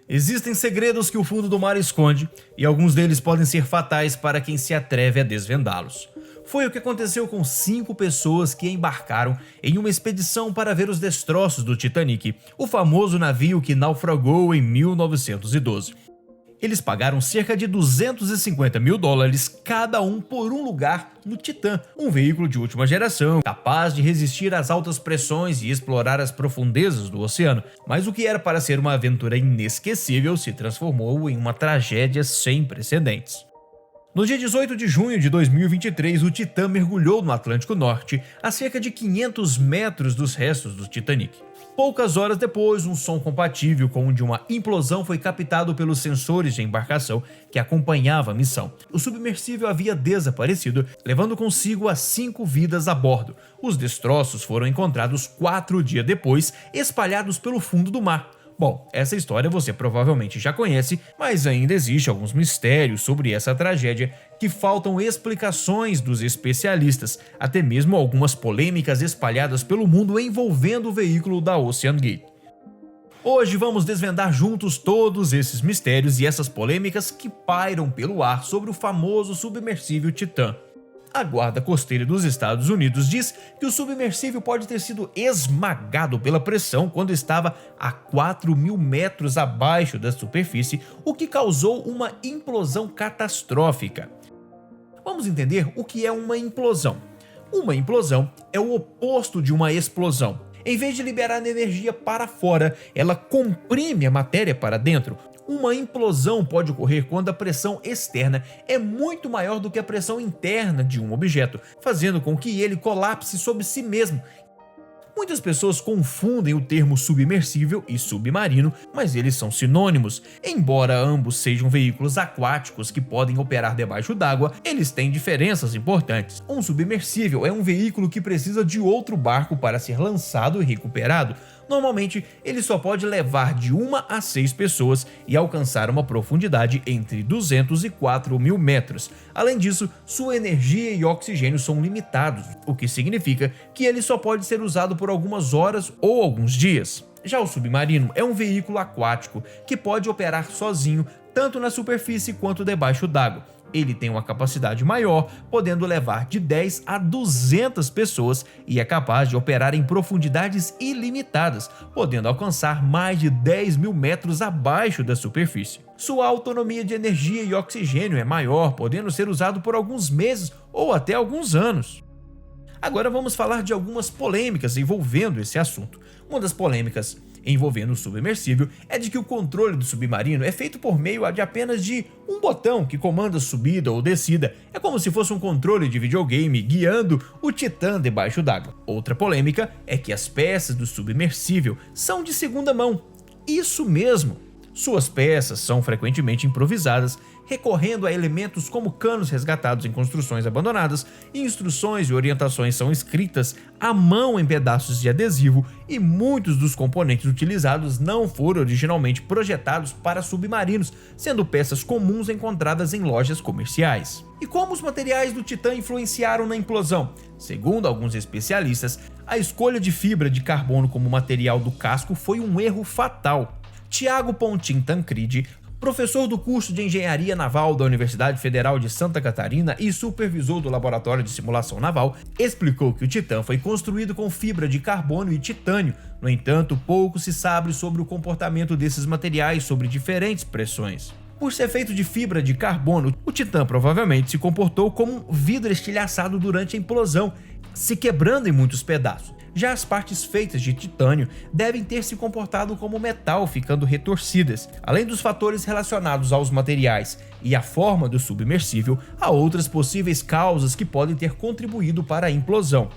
Existem segredos que o fundo do mar esconde, e alguns deles podem ser fatais para quem se atreve a desvendá-los. Foi o que aconteceu com 5 pessoas que embarcaram em uma expedição para ver os destroços do Titanic, o famoso navio que naufragou em 1912. Eles pagaram cerca de $250 mil cada um por um lugar no Titã, um veículo de última geração, capaz de resistir às altas pressões e explorar as profundezas do oceano. Mas o que era para ser uma aventura inesquecível se transformou em uma tragédia sem precedentes. No dia 18 de junho de 2023, o Titã mergulhou no Atlântico Norte, a cerca de 500 metros dos restos do Titanic. Poucas horas depois, um som compatível com o de uma implosão foi captado pelos sensores de embarcação que acompanhava a missão. O submersível havia desaparecido, levando consigo as 5 vidas a bordo. Os destroços foram encontrados 4 dias depois, espalhados pelo fundo do mar. Bom, essa história você provavelmente já conhece, mas ainda existe alguns mistérios sobre essa tragédia que faltam explicações dos especialistas, até mesmo algumas polêmicas espalhadas pelo mundo envolvendo o veículo da OceanGate. Hoje vamos desvendar juntos todos esses mistérios e essas polêmicas que pairam pelo ar sobre o famoso submersível Titã. A Guarda Costeira dos Estados Unidos diz que o submersível pode ter sido esmagado pela pressão quando estava a 4.000 metros abaixo da superfície, o que causou uma implosão catastrófica. Vamos entender o que é uma implosão. Uma implosão é o oposto de uma explosão. Em vez de liberar energia para fora, ela comprime a matéria para dentro. Uma implosão pode ocorrer quando a pressão externa é muito maior do que a pressão interna de um objeto, fazendo com que ele colapse sobre si mesmo. Muitas pessoas confundem o termo submersível e submarino, mas eles são sinônimos. Embora ambos sejam veículos aquáticos que podem operar debaixo d'água, eles têm diferenças importantes. Um submersível é um veículo que precisa de outro barco para ser lançado e recuperado. Normalmente, ele só pode levar de 1 a 6 pessoas e alcançar uma profundidade entre 200 e 4.000 metros. Além disso, sua energia e oxigênio são limitados, o que significa que ele só pode ser usado por algumas horas ou alguns dias. Já o submarino é um veículo aquático que pode operar sozinho tanto na superfície quanto debaixo d'água. Ele tem uma capacidade maior, podendo levar de 10 a 200 pessoas e é capaz de operar em profundidades ilimitadas, podendo alcançar mais de 10.000 metros abaixo da superfície. Sua autonomia de energia e oxigênio é maior, podendo ser usado por alguns meses ou até alguns anos. Agora vamos falar de algumas polêmicas envolvendo esse assunto. Uma das polêmicas envolvendo o submersível é de que o controle do submarino é feito por meio de apenas de um botão que comanda subida ou descida. É como se fosse um controle de videogame guiando o Titã debaixo d'água. Outra polêmica é que as peças do submersível são de segunda mão. Isso mesmo! Suas peças são frequentemente improvisadas, recorrendo a elementos como canos resgatados em construções abandonadas, instruções e orientações são escritas à mão em pedaços de adesivo e muitos dos componentes utilizados não foram originalmente projetados para submarinos, sendo peças comuns encontradas em lojas comerciais. E como os materiais do Titã influenciaram na implosão? Segundo alguns especialistas, a escolha de fibra de carbono como material do casco foi um erro fatal. Tiago Pontin Tancredi, professor do curso de Engenharia Naval da Universidade Federal de Santa Catarina e supervisor do Laboratório de Simulação Naval, explicou que o Titã foi construído com fibra de carbono e titânio. No entanto, pouco se sabe sobre o comportamento desses materiais sobre diferentes pressões. Por ser feito de fibra de carbono, o Titã provavelmente se comportou como um vidro estilhaçado durante a implosão, se quebrando em muitos pedaços. Já as partes feitas de titânio devem ter se comportado como metal, ficando retorcidas. Além dos fatores relacionados aos materiais e à forma do submersível, há outras possíveis causas que podem ter contribuído para a implosão.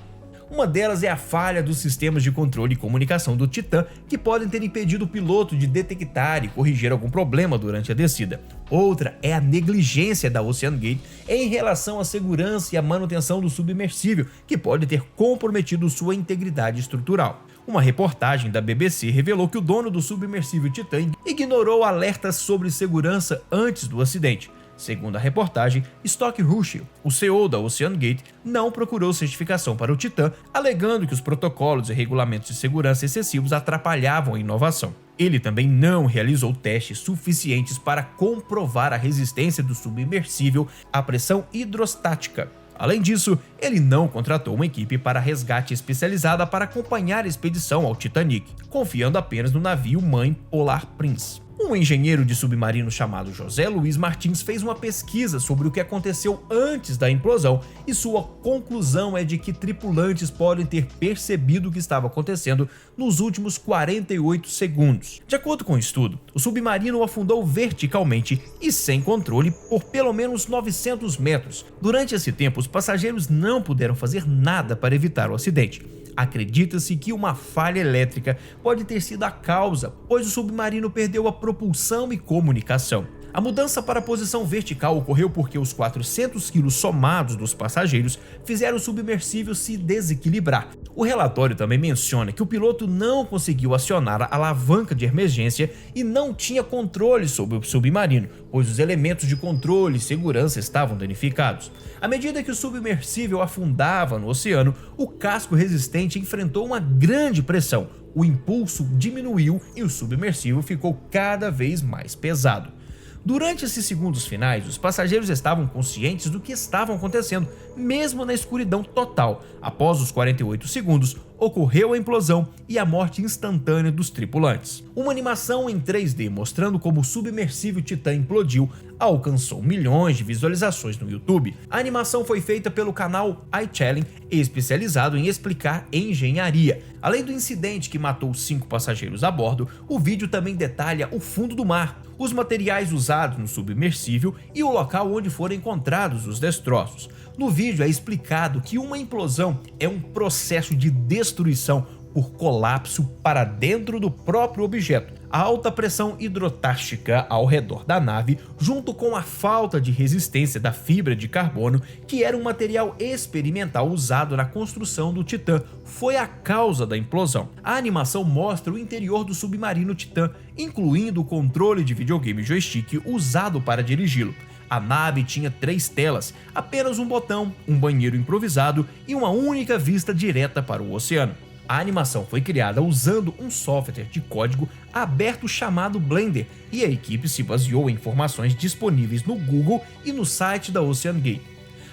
Uma delas é a falha dos sistemas de controle e comunicação do Titã, que podem ter impedido o piloto de detectar e corrigir algum problema durante a descida. Outra é a negligência da OceanGate em relação à segurança e à manutenção do submersível, que pode ter comprometido sua integridade estrutural. Uma reportagem da BBC revelou que o dono do submersível Titã ignorou alertas sobre segurança antes do acidente. Segundo a reportagem, Stockhurst, o CEO da OceanGate, não procurou certificação para o Titã, alegando que os protocolos e regulamentos de segurança excessivos atrapalhavam a inovação. Ele também não realizou testes suficientes para comprovar a resistência do submersível à pressão hidrostática. Além disso, ele não contratou uma equipe para resgate especializada para acompanhar a expedição ao Titanic, confiando apenas no navio mãe Polar Prince. Um engenheiro de submarino chamado José Luiz Martins fez uma pesquisa sobre o que aconteceu antes da implosão e sua conclusão é de que tripulantes podem ter percebido o que estava acontecendo nos últimos 48 segundos. De acordo com o estudo, o submarino afundou verticalmente e sem controle por pelo menos 900 metros. Durante esse tempo, os passageiros não puderam fazer nada para evitar o acidente. Acredita-se que uma falha elétrica pode ter sido a causa, pois o submarino perdeu a propulsão e comunicação. A mudança para a posição vertical ocorreu porque os 400 quilos somados dos passageiros fizeram o submersível se desequilibrar. O relatório também menciona que o piloto não conseguiu acionar a alavanca de emergência e não tinha controle sobre o submarino, pois os elementos de controle e segurança estavam danificados. À medida que o submersível afundava no oceano, o casco resistente enfrentou uma grande pressão. O impulso diminuiu e o submersível ficou cada vez mais pesado. Durante esses segundos finais, os passageiros estavam conscientes do que estava acontecendo, mesmo na escuridão total. Após os 48 segundos, ocorreu a implosão e a morte instantânea dos tripulantes. Uma animação em 3D mostrando como o submersível Titã implodiu alcançou milhões de visualizações no YouTube. A animação foi feita pelo canal iChallenge, especializado em explicar engenharia. Além do incidente que matou 5 passageiros a bordo, o vídeo também detalha o fundo do mar, os materiais usados no submersível e o local onde foram encontrados os destroços. No vídeo é explicado que uma implosão é um processo de destruição por colapso para dentro do próprio objeto. A alta pressão hidrostática ao redor da nave, junto com a falta de resistência da fibra de carbono, que era um material experimental usado na construção do Titã, foi a causa da implosão. A animação mostra o interior do submarino Titã, incluindo o controle de videogame joystick usado para dirigi-lo. A nave tinha 3 telas, apenas um botão, um banheiro improvisado e uma única vista direta para o oceano. A animação foi criada usando um software de código aberto chamado Blender e a equipe se baseou em informações disponíveis no Google e no site da OceanGate.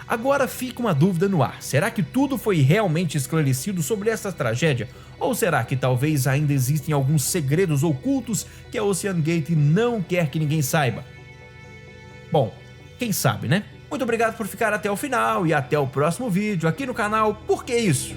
Agora fica uma dúvida no ar: será que tudo foi realmente esclarecido sobre essa tragédia? Ou será que talvez ainda existem alguns segredos ocultos que a OceanGate não quer que ninguém saiba? Bom, quem sabe, né? Muito obrigado por ficar até o final e até o próximo vídeo aqui no canal Por Que Isso?